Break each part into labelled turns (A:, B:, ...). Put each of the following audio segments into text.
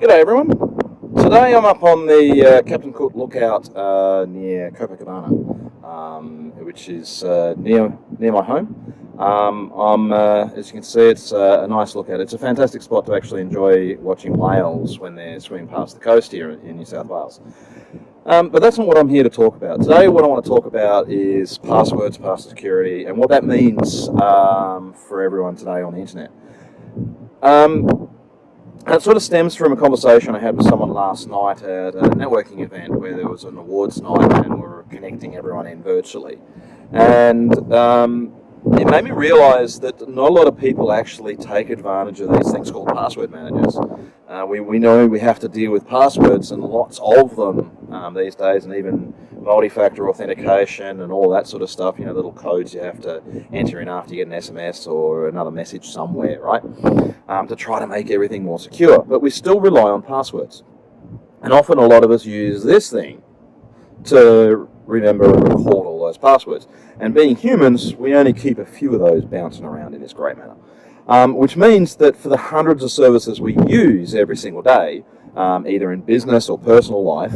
A: G'day everyone. Today I'm up on the Captain Cook lookout near Copacabana, which is near my home. As you can see, it's a nice lookout. It's a fantastic spot to actually enjoy watching whales when they're swimming past the coast here in New South Wales. But that's not what I'm here to talk about. Today what I want to talk about is passwords, password security, and what that means for everyone today on the internet. That sort of stems from a conversation I had with someone last night at a networking event where there was an awards night and we were connecting everyone in virtually. And it made me realise that not a lot of people actually take advantage of these things called password managers. We know we have to deal with passwords and lots of them these days, and even multi-factor authentication and all that sort of stuff, little codes you have to enter in after you get an SMS or another message somewhere, right? To try to make everything more secure. But we still rely on passwords. And often a lot of us use this thing to remember and record all those passwords. And being humans, we only keep a few of those bouncing around in this great manner. Which means that for the hundreds of services we use every single day, either in business or personal life,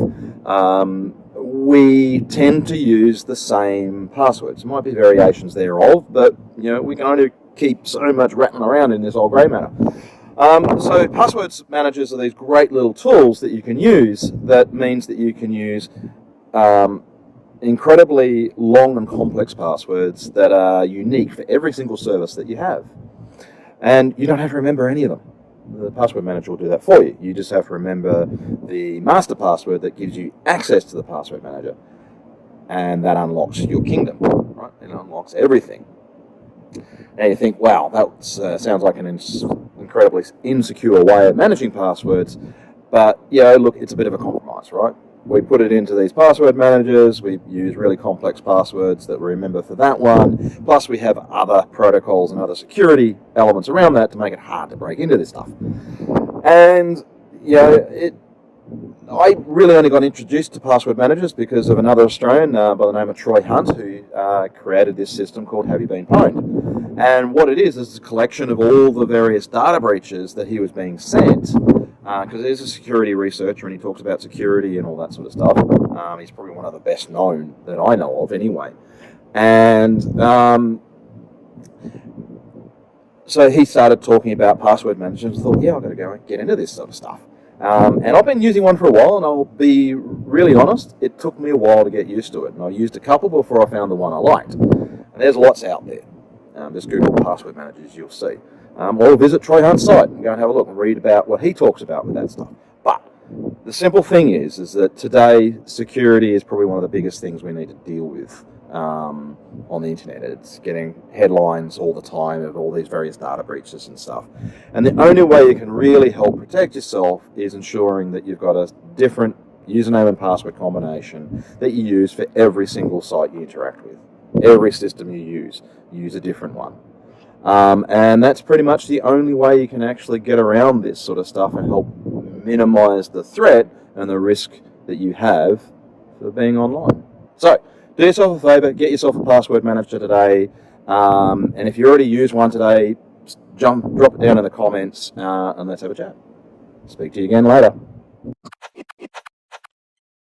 A: we tend to use the same passwords. There might be variations thereof, but we can only keep so much rattling around in this old grey matter. So passwords managers are these great little tools that you can use. That means that you can use incredibly long and complex passwords that are unique for every single service that you have. And you don't have to remember any of them. The password manager will do that for you. You just have to remember the master password that gives you access to the password manager. And that unlocks your kingdom, right? It unlocks everything. Now you think, wow, that sounds like an incredibly insecure way of managing passwords. But, look, it's a bit of a compromise, right? We put it into these password managers, we use really complex passwords that we remember for that one, plus we have other protocols and other security elements around that to make it hard to break into this stuff. And, I really only got introduced to password managers because of another Australian by the name of Troy Hunt, who created this system called Have You Been Pwned? And what it is a collection of all the various data breaches that he was being sent. Because he's a security researcher and he talks about security and all that sort of stuff. He's probably one of the best known that I know of anyway. And so he started talking about password managers and thought, I've got to go and get into this sort of stuff. And I've been using one for a while, and I'll be really honest, it took me a while to get used to it. And I used a couple before I found the one I liked. And there's lots out there. Just Google password managers, you'll see. Or visit Troy Hunt's site and go and have a look and read about what he talks about with that stuff. But the simple thing is that today security is probably one of the biggest things we need to deal with on the internet. It's getting headlines all the time of all these various data breaches and stuff. And the only way you can really help protect yourself is ensuring that you've got a different username and password combination that you use for every single site you interact with. Every system you use a different one. And that's pretty much the only way you can actually get around this sort of stuff and help minimize the threat and the risk that you have for being online. So, do yourself a favor, get yourself a password manager today, and if you already use one today, drop it down in the comments, and let's have a chat. Speak to you again later.